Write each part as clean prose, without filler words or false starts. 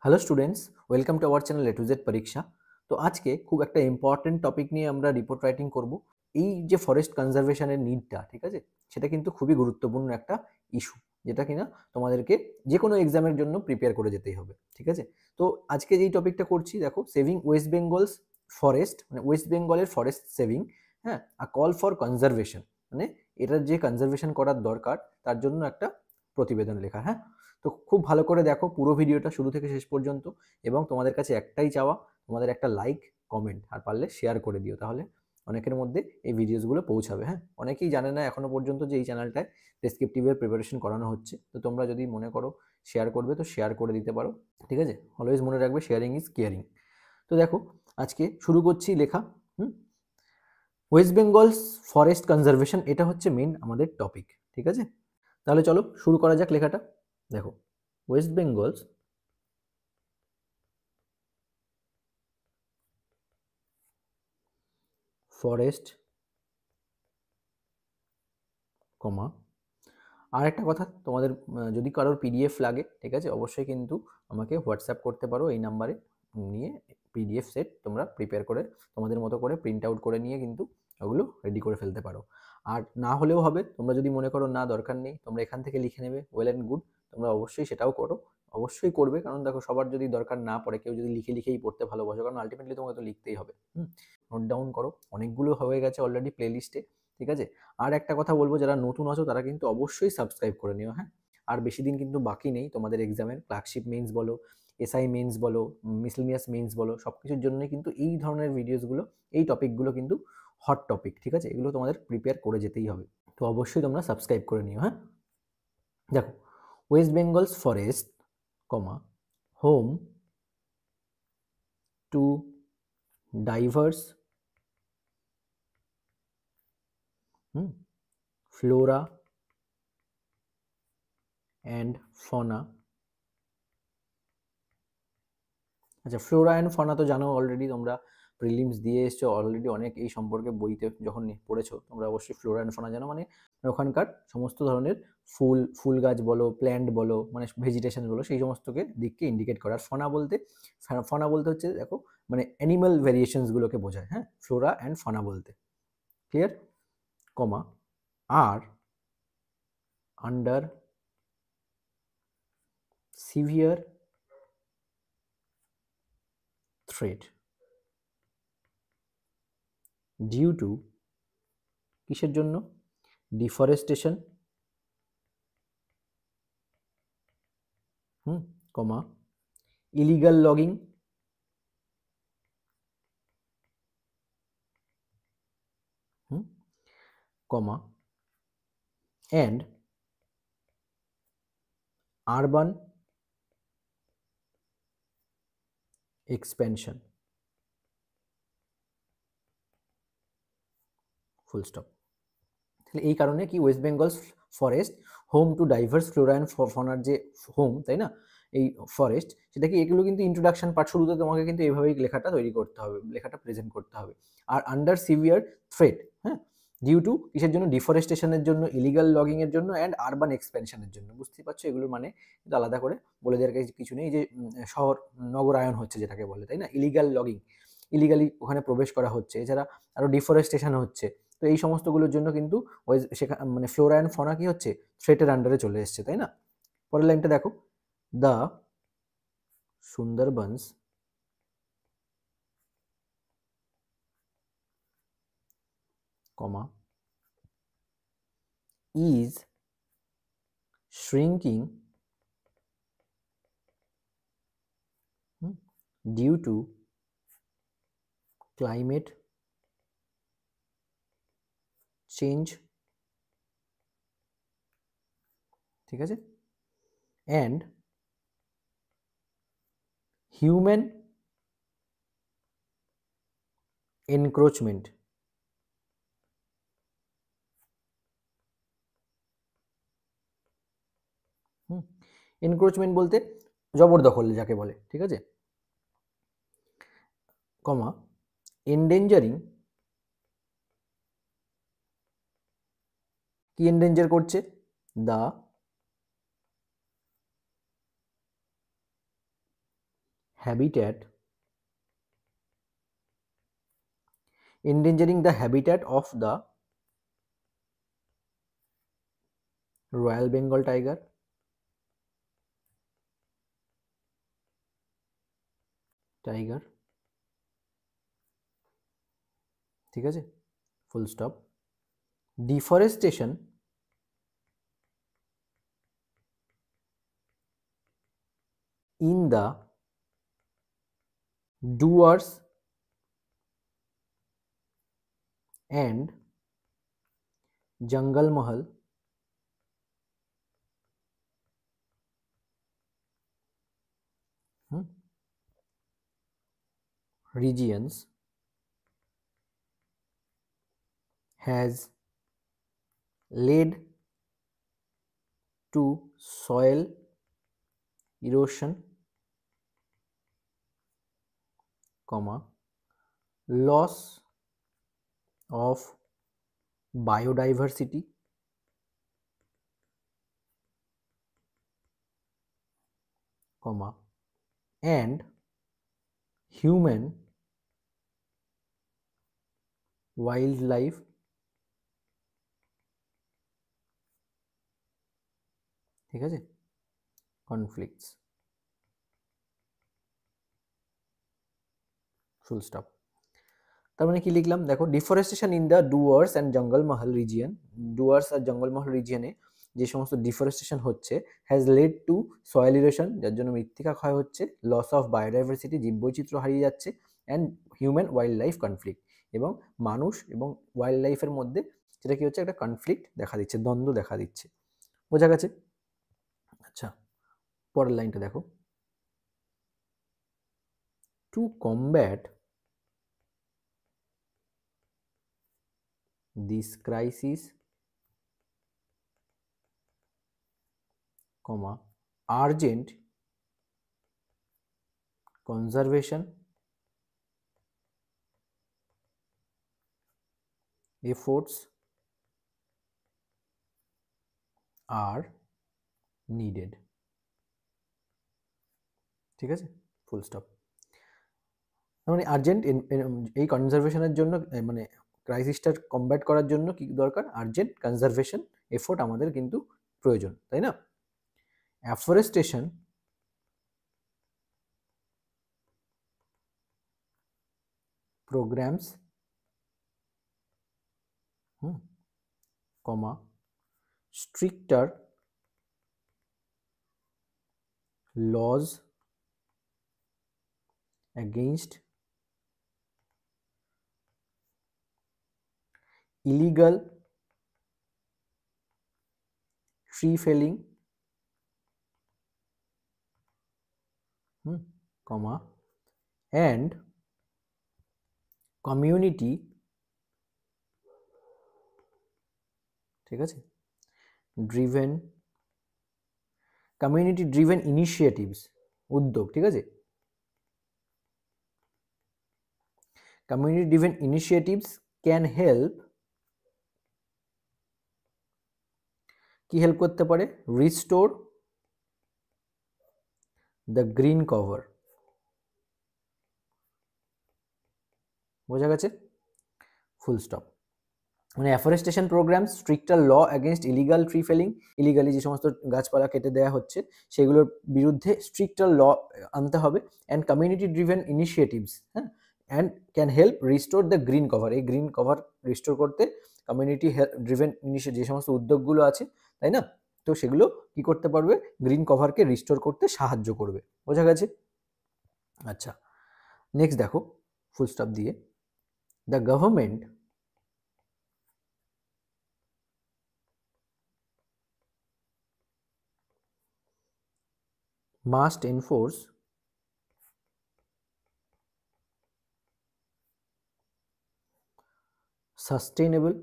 Hello students, welcome to our channel A to Z পরীক্ষা। তো আজকে খুব একটা ইম্পর্টেন্ট টপিক নিয়ে আমরা রিপোর্ট রাইটিং করব। এই যে ফরেস্ট কনজারভেশনের নিডটা, ঠিক আছে, সেটা কিন্তু খুবই গুরুত্বপূর্ণ একটা ইস্যু, যেটা কিনা তোমাদেরকে যে কোনো এক্সামের জন্য প্রিপেয়ার করে যেতেই হবে, ঠিক আছে। তো আজকে যেই টপিকটা করছি, দেখো, সেভিং ওয়েস্ট বেঙ্গলস ফরেস্ট, মানে ওয়েস্ট বেঙ্গলের ফরেস্ট সেভিং, হ্যাঁ, আ কল ফর কনজারভেশন, মানে এটার যে কনজারভেশন করার দরকার তার জন্য একটা প্রতিবেদন লেখা। হ্যাঁ, তো খুব ভালো করে দেখো পুরো ভিডিওটা শুরু থেকে শেষ পর্যন্ত, এবং তোমাদের কাছে একটাই চাওয়া, তোমাদের একটা লাইক, কমেন্ট আর পারলে শেয়ার করে দিও, তাহলে অনেকের মধ্যে এই ভিডিওসগুলো পৌঁছাবে। হ্যাঁ, অনেকেই জানে না এখনো পর্যন্ত যে এই চ্যানেলটায় ডেসক্রিপটিভের প্রিপারেশন করানো হচ্ছে। তো তোমরা যদি মনে করো শেয়ার করবে তো শেয়ার করে দিতে পারো, ঠিক আছে। অলওয়েজ মনে রাখবে, শেয়ারিং ইজ কেয়ারিং। তো দেখো, আজকে শুরু করছি লেখা। ওয়েস্ট বেঙ্গলস ফরেস্ট কনজারভেশন, এটা হচ্ছে মেন আমাদের টপিক, ঠিক আছে। তাহলে চলো শুরু করা যাক লেখাটা। দেখো, ওয়েস্ট বেঙ্গলস ফরেস্ট, কমা, আর একটা কথা তোমাদের, যদি কারোর পিডিএফ লাগে, ঠিক আছে, অবশ্যই কিন্তু আমাকে হোয়াটসঅ্যাপ করতে পারো এই নাম্বারে, নিয়ে পিডিএফ সেট তোমরা প্রিপেয়ার করে তোমাদের মতো করে প্রিন্ট আউট করে নিয়ে কিন্তু ওগুলো রেডি করে ফেলতে পারো। আর না হলেও হবে, তোমরা যদি মনে করো না দরকার নেই, তোমরা এখান থেকে লিখে নেবে, ওয়েল অ্যান্ড গুড, তোমরা অবশ্যই সেটাও করো, অবশ্যই করবে। কারণ দেখো, সবার যদি দরকার না পড়ে, কেউ যদি লিখেই পড়তে ভালোবাসো, কারণ আলটিমেটলি তোমাকে তো লিখতেই হবে। নোট ডাউন করো, অনেকগুলো হয়ে গেছে অলরেডি প্লে লিস্টে, ঠিক আছে। আর একটা কথা বলবো, যারা নতুন আছো তারা কিন্তু অবশ্যই সাবস্ক্রাইব করে নিও। হ্যাঁ, আর বেশি দিন কিন্তু বাকি নেই তোমাদের এক্সামের। ক্লার্কশিপ মেন্স বলো, এসআই মেন্স বলো, মিসেলিনিয়াস মেন্স বলো, সব কিছুর জন্যই কিন্তু এই ধরনের ভিডিওসগুলো, এই টপিকগুলো কিন্তু হট টপিক, ঠিক আছে। এগুলো তোমাদের প্রিপেয়ার করে যেতেই হবে। তো অবশ্যই তোমরা সাবস্ক্রাইব করে নিও। হ্যাঁ, দেখো, West Bengal's forest, comma, home to diverse flora and fauna. আচ্ছা, ফ্লোরা অ্যান্ড ফনা তো জানো অলরেডি, তোমরা প্রিলিমস দিয়ে এসছো অলরেডি, অনেক এই সম্পর্কে বইতে যখন পড়েছো তোমরা অবশ্যই ফ্লোরা অ্যান্ড ফনা জানো। মানে ওখানকার সমস্ত ধরনের ফুল গাছ বলো, প্ল্যান্ট বলো, মানে ভেজিটেশন বলো, সেই সমস্তকে দিককে ইন্ডিকেট করে। আর ফনা বলতে হচ্ছে, দেখো, মানে অ্যানিমাল ভেরিয়েশনসগুলোকে বোঝায়। হ্যাঁ, ফ্লোরা অ্যান্ড ফনা বলতে, ক্লিয়ার, কমা, আর under severe threat due to, কিসের জন্য, deforestation, comma, illegal logging, comma, and urban expansion, full stop. তাহলে এই কারণে কি, West Bengal's forest home to diverse flora and ফনার যে হোম, তাই না, এই ফরেস্ট, সেটা কি, এগুলো কিন্তু ইন্ট্রোডাকশন পার্ট, শুরুতে তোমাকে কিন্তু এইভাবেই লেখাটা তৈরি করতে হবে, লেখাটা প্রেজেন্ট করতে হবে। আর আন্ডার সিভিয়ার থ্রেট, হ্যাঁ, ডিউ টু, কিসের জন্য, ডিফরেস্টেশনের জন্য, ইলিগাল লগিং এর জন্য, অ্যান্ড আরবান এক্সপেনশনের জন্য। বুঝতে পারছো, এগুলোর মানে কিন্তু আলাদা করে বলে দেওয়ার কিছু নেই, যে শহর নগরায়ন হচ্ছে যেটাকে বলে, তাই না, ইলিগাল লগিং, ইলিগালি ওখানে প্রবেশ করা হচ্ছে, এছাড়া আরও ডিফরেস্টেশন হচ্ছে। তো এই সমস্তগুলোর জন্য কিন্তু ওই সেখানে মানে ফ্লোরা অ্যান্ড ফনা কি হচ্ছে, থ্রেটের আন্ডারে চলে এসছে, তাই না। পরের লাইনটা দেখো, the Sundarbans comma is shrinking due to climate change, ঠিক আছে, and human encroachment, এনক্রোচমেন্ট বলতে জবরদখল যাকে বলে, ঠিক আছে, কমা, এন্ডেঞ্জারিং, কি এন্ডেঞ্জার করছে, the habitat, endangering the habitat of the Royal Bengal tiger, ঠিক আছে, full stop. Deforestation in the doers and Jungle Mahal regions has led to soil erosion, loss of biodiversity, and human wildlife ঠিক আছে conflicts, ফুল stop. তার মানে কি লিখলাম দেখো, deforestation in the Dooars and জঙ্গল মহল রিজিয়ন, ডুয়ার্স আর জঙ্গল মহল রিজিয়নে যে সমস্ত ডিফরেস্টেশন হচ্ছে has led to soil erosion, যার জন্য মৃত্তিকা ক্ষয় হচ্ছে, লস অফ বায়োডাইভার্সিটি, জীববৈচিত্র্য হারিয়ে যাচ্ছে, and human wild life conflict, এবং মানুষ এবং ওয়াইল্ড লাইফের মধ্যে যেটা কি হচ্ছে একটা কনফ্লিক্ট দেখা দিচ্ছে, দ্বন্দ্ব দেখা দিচ্ছে। বোঝা গেছে? আচ্ছা, পরের লাইনটা দেখো, two combat this crisis, urgent conservation efforts are needed, ঠিক আছে, ফুল স্টপ। মানে আর্জেন্ট এই কনজারভেশনের জন্য, মানে ক্রাইসিসটা কমব্যাট করার জন্য কি দরকার, আর্জেন্ট কনজারভেশন এফোর্ট আমাদের কিন্তু প্রয়োজন, তাই না? Afforestation programs, stricter laws against illegal tree felling, and community, ঠিক আছে, কমিউনিটি ড্রিভেন ইনিশিয়েটিভস, উদ্যোগ, ঠিক আছে, community driven initiatives can help, কি হেল্প করতে পারে, রিস্টোর দ্য গ্রিন কভার। বোঝা গেছে? Full stop. মানে afforestation programme, stricter law against illegal tree felling, illegally যে সমস্ত গাছপালা কেটে দেওয়া হচ্ছে সেগুলোর বিরুদ্ধে স্ট্রিক্টার ল আনতে হবে, অ্যান্ড কমিউনিটি ড্রিভেন ইনিশিয়েটিভস, হ্যাঁ, and can help restore the green cover, এই গ্রিন কভার রিস্টোর করতে কমিউনিটি ড্রিভেন যে সমস্ত উদ্যোগগুলো আছে, তাই না, তো সেগুলো কি করতে পারবে, গ্রিন কভারকে রিস্টোর করতে সাহায্য করবে। বোঝা গেছে? আচ্ছা, নেক্সট দেখো, ফুল স্টপ দিয়ে, the government must enforce sustainable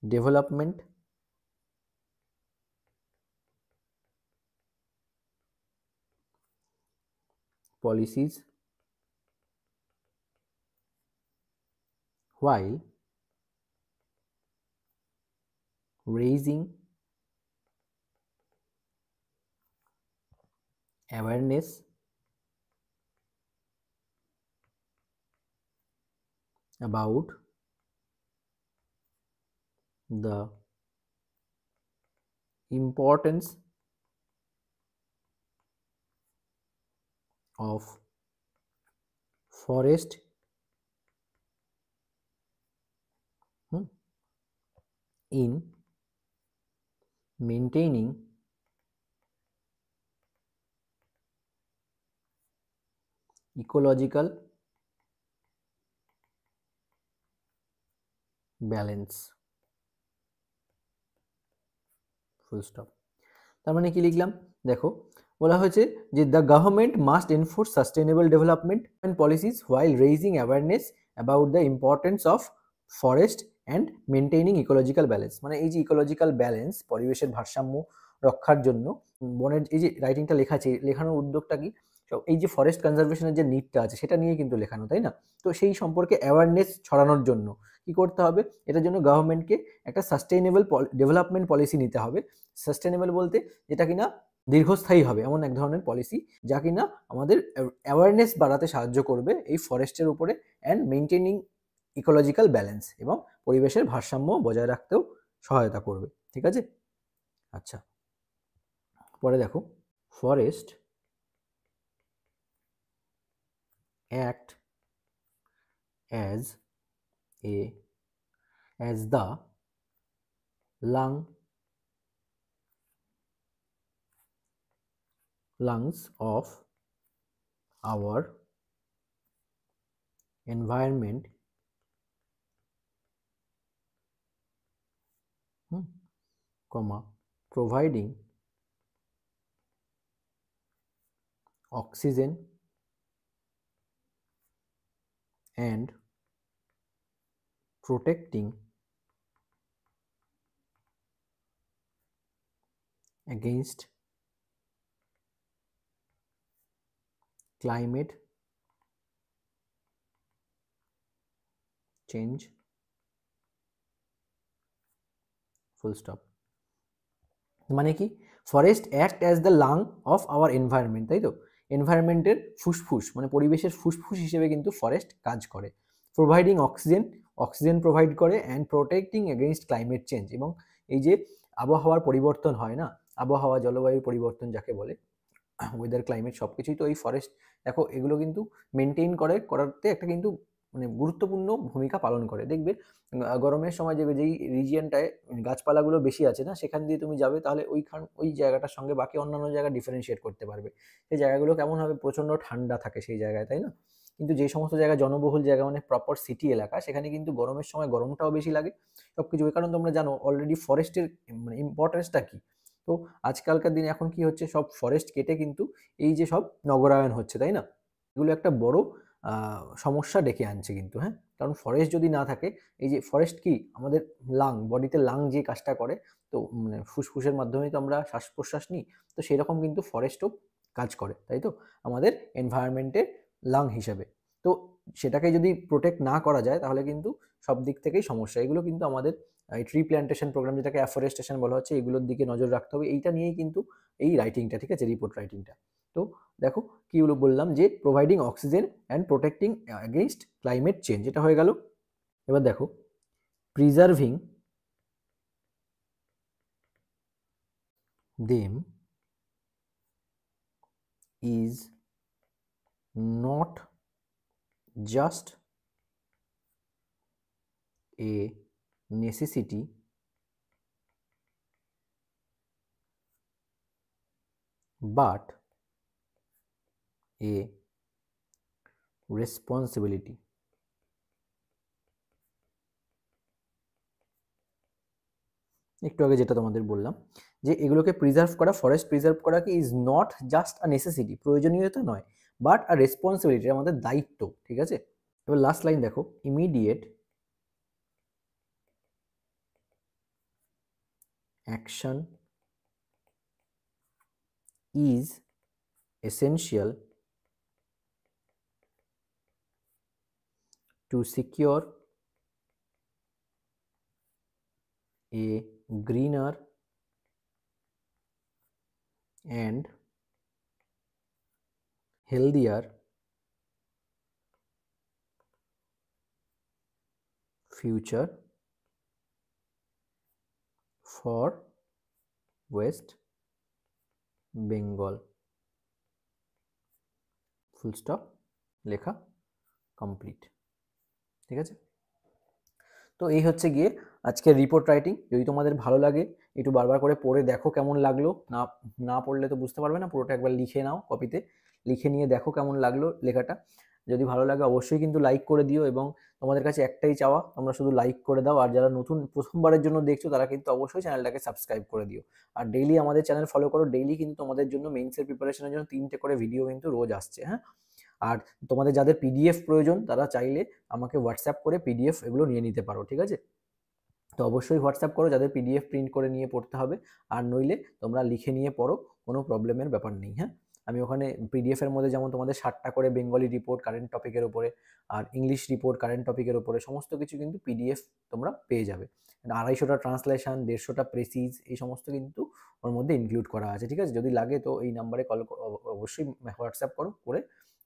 development policies while raising awareness about the importance of forest in maintaining ecological balance, full stop. তার মানে কি লিখলাম দেখো, বলা হয়েছে যে the government must enforce sustainable development and policies while raising awareness about the importance of forest and maintaining ecological balance. মানে এই যে ইকোলজিক্যাল ব্যালেন্স, পরিবেশের ভারসাম্য রক্ষার জন্য বনের এই যে রাইটিংটা লেখা আছে, লেখানোর উদ্যোগটা কি, এই যে ফরেস্ট কনজারভেশনের যে নিডটা আছে সেটা নিয়ে কিন্তু লেখানো, তাই না? তো সেই সম্পর্কে অ্যাওয়ারনেস ছড়ানোর জন্য কি করতে হবে, এটার জন্য গভর্নমেন্টকে একটা সাস্টেইনেবল ডেভেলপমেন্ট পলিসি নিতে হবে। সাস্টেনেবল বলতে যেটা কিনা দীর্ঘস্থায়ী হবে, এমন এক ধরনের পলিসি যা কিনা আমাদের অ্যাওয়ারনেস বাড়াতে সাহায্য করবে এই ফরেস্টের উপরে, অ্যান্ড মেনটেনিং ইকোলজিক্যাল ব্যালেন্স, এবং পরিবেশের ভারসাম্য বজায় রাখতেও সহায়তা করবে। ঠিক আছে, আচ্ছা পরে দেখো, forest act as the lungs of our environment, providing oxygen and protecting against climate change, full stop। মানে কি, forest act as the lung of our environment, তাই তো? এনভায়রনমেন্টের ফুসফুস, মানে পরিবেশের ফুসফুস হিসেবে কিন্তু ফরেস্ট কাজ করে। প্রোভাইডিং অক্সিজেন প্রোভাইড করে, and protecting against climate change, এবং এই যে আবহাওয়ার পরিবর্তন হয় না, আবহাওয়া জলবায়ুর পরিবর্তন যাকে বলে, ওয়েদার ক্লাইমেট সব কিছুই তো এই ফরেস্ট, দেখো এগুলো কিন্তু মেনটেন করাতে একটা কিন্তু মানে গুরুত্বপূর্ণ ভূমিকা পালন করে। দেখবে গরমের সময় যে যেই রিজিয়নটায় গাছপালাগুলো বেশি আছে না, সেখান দিয়ে তুমি যাবে, তাহলে ওই জায়গাটার সঙ্গে বাকি অন্যান্য জায়গা ডিফারেন্সিয়েট করতে পারবে। সেই জায়গাগুলো কেমন হবে, প্রচণ্ড ঠান্ডা থাকে সেই জায়গায়, তাই না? কিন্তু যে সমস্ত জায়গা জনবহুল জায়গা, মানে প্রপার সিটি এলাকা, সেখানে কিন্তু গরমের সময় গরমটাও বেশি লাগে সব কিছু। ওই কারণ তোমরা জানো অলরেডি ফরেস্টের মানে ইম্পর্টেন্সটা কী। তো আজকালকার দিনে এখন কি হচ্ছে, সব ফরেস্ট কেটে কিন্তু এই যে সব নগরায়ন হচ্ছে, তাই না? এগুলো একটা বড় সমস্যা ডেকে আনছে কিন্তু, হ্যাঁ। কারণ ফরেস্ট যদি না থাকে, এই যে ফরেস্ট কি আমাদের বডিতে যে কাজটা করে, তো মানে ফুসফুসের মাধ্যমেই তো আমরা শ্বাস প্রশ্বাস নিই, তো সেরকম কিন্তু ফরেস্টও কাজ করে, তাই তো, আমাদের এনভায়রনমেন্টের হিসেবে। তো সেটাকে যদি প্রোটেক্ট না করা যায়, তাহলে কিন্তু সব দিক থেকেই সমস্যা। এগুলো কিন্তু আমাদের এই ট্রি প্ল্যান্টেশন প্রোগ্রাম, যেটাকে অ্যাফরেস্টেশন বলা হচ্ছে, এগুলোর দিকে নজর রাখতে হবে। এইটা নিয়েই কিন্তু এই রাইটিংটা, ঠিক আছে, রিপোর্ট রাইটিংটা। তো দেখো কিগুলো বললাম, যে providing oxygen and protecting against climate change, এটা হয়ে গেল। এবার দেখো, preserving them is not just a necessity but a responsibility। একটু আগে যেটা তোমাদের বললাম, যে এগুলোকে প্রিজার্ভ করা, ফরেস্ট প্রিজার্ভ করা কি is not just a necessity, প্রয়োজনীয়তা নয়, বাট আ রেসপন্সিবিলিটি, আমাদের দায়িত্ব। ঠিক আছে, এবার লাস্ট লাইন দেখো, immediate action is essential to secure a greener and healthier future for West Bengal, full stop, লেখা কমপ্লিট। ঠিক আছে, তো এই হচ্ছে গিয়ে আজকের রিপোর্ট রাইটিং। যদি তোমাদের ভালো লাগে একটু বারবার করে পড়ে দেখো কেমন লাগলো, না না পড়লে তো বুঝতে পারবে না, পুরোটা একবার লিখে নাও, কপিতে লিখে নিয়ে দেখো কেমন লাগলো লেখাটা। যদি ভালো লাগে অবশ্যই কিন্তু লাইক করে দিও, এবং তোমাদের কাছে একটাই চাওয়া, তোমরা শুধু লাইক করে দাও। আর যারা নতুন প্রথমবারের জন্য দেখছো তারা কিন্তু অবশ্যই চ্যানেলটাকে সাবস্ক্রাইব করে দিও। আর ডেইলি আমাদের চ্যানেল ফলো করো, ডেইলি কিন্তু তোমাদের জন্য মেইনসের প্রিপারেশনের জন্য 3টে করে ভিডিও কিন্তু রোজ আসছে। হ্যাঁ, আর তোমাদের যাদের পিডিএফ প্রয়োজন তারা চাইলে আমাকে হোয়াটসঅ্যাপ করে পিডিএফ এগুলো নিয়ে নিতে পারো। ঠিক আছে, তো অবশ্যই হোয়াটসঅ্যাপ করো যাদের পিডিএফ প্রিন্ট করে নিয়ে পড়তে হবে, আর নইলে তোমরা লিখে নিয়ে পড়ো, কোনো প্রবলেমের ব্যাপার নেই। হ্যাঁ, আমি ওখানে পিডিএফের মধ্যে যেমন তোমাদের 7টা করে বেঙ্গলি রিপোর্ট কারেন্ট টপিকের উপরে, আর ইংলিশ রিপোর্ট কারেন্ট টপিকের উপরে, সমস্ত কিছু কিন্তু পিডিএফ তোমরা পেয়ে যাবে। 250টা ট্রান্সলেশন, 150টা প্রেসিজ, এই সমস্ত কিন্তু ওর মধ্যে ইনক্লুড করা আছে। ঠিক আছে, যদি লাগে তো এই নাম্বারে কল অবশ্যই হোয়াটসঅ্যাপ করো, করে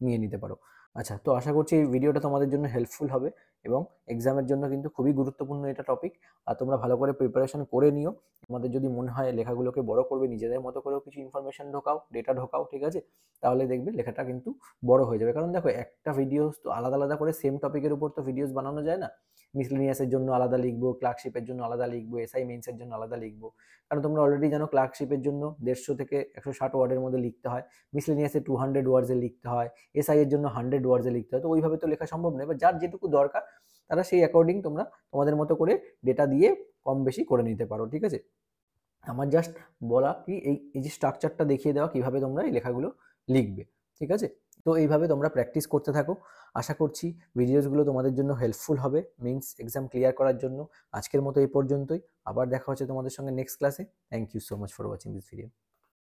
নিয়ে নিতে পারো। আচ্ছা, তো আশা করছি এই ভিডিওটা তোমাদের জন্য হেল্পফুল হবে, এবং এক্সামের জন্য কিন্তু খুবই গুরুত্বপূর্ণ এটা টপিক। আর তোমরা ভালো করে প্রিপারেশন করে নিও। তোমাদের যদি মনে হয় লেখাগুলোকে বড় করবে, নিজেদের মতো করেও কিছু ইনফরমেশন ঢোকাও, ডেটা ঢোকাও, ঠিক আছে, তাহলে দেখবে লেখাটা কিন্তু বড় হয়ে যাবে। কারণ দেখো, একটা ভিডিওস তো আলাদা আলাদা করে সেম টপিকের উপর তো ভিডিওস বানানো যায় না। মিসলেনিয়াসের জন্য আলাদা লিখবো, ক্লার্কশিপের জন্য আলাদা লিখবো, এসআই মেন্সের জন্য আলাদা লিখবো। কারণ তোমরা অলরেডি জানো ক্লার্কশিপের জন্য 150 থেকে 160 ওয়ার্ডের মধ্যে লিখতে হয়, মিসলেনিয়াসে 200 ওয়ার্ডসে লিখতে হয়, এসআই এর জন্য 100 ওয়ার্ডসে লিখতে হয়। তো ওইভাবে তো লেখা সম্ভব নয়। এবার যার যেটুকু দরকার তারা সেই অ্যাকর্ডিং তোমরা তোমাদের মতো করে ডেটা দিয়ে কম বেশি করে নিতে পারো। ঠিক আছে, আমার জাস্ট বলা কি এই যে স্ট্রাকচারটা দেখিয়ে দেওয়া কিভাবে তোমরা এই লেখাগুলো লিখবে। ঠিক আছে, তো এইভাবে তোমরা প্র্যাকটিস করতে থাকো। আশা করছি ভিডিওসগুলো তোমাদের জন্য হেল্পফুল হবে মেইনস এক্সাম ক্লিয়ার করার জন্য। আজকের মতো এই পর্যন্তই, আবার দেখা হচ্ছে তোমাদের সঙ্গে নেক্সট ক্লাসে। Thank you so much for watching this video.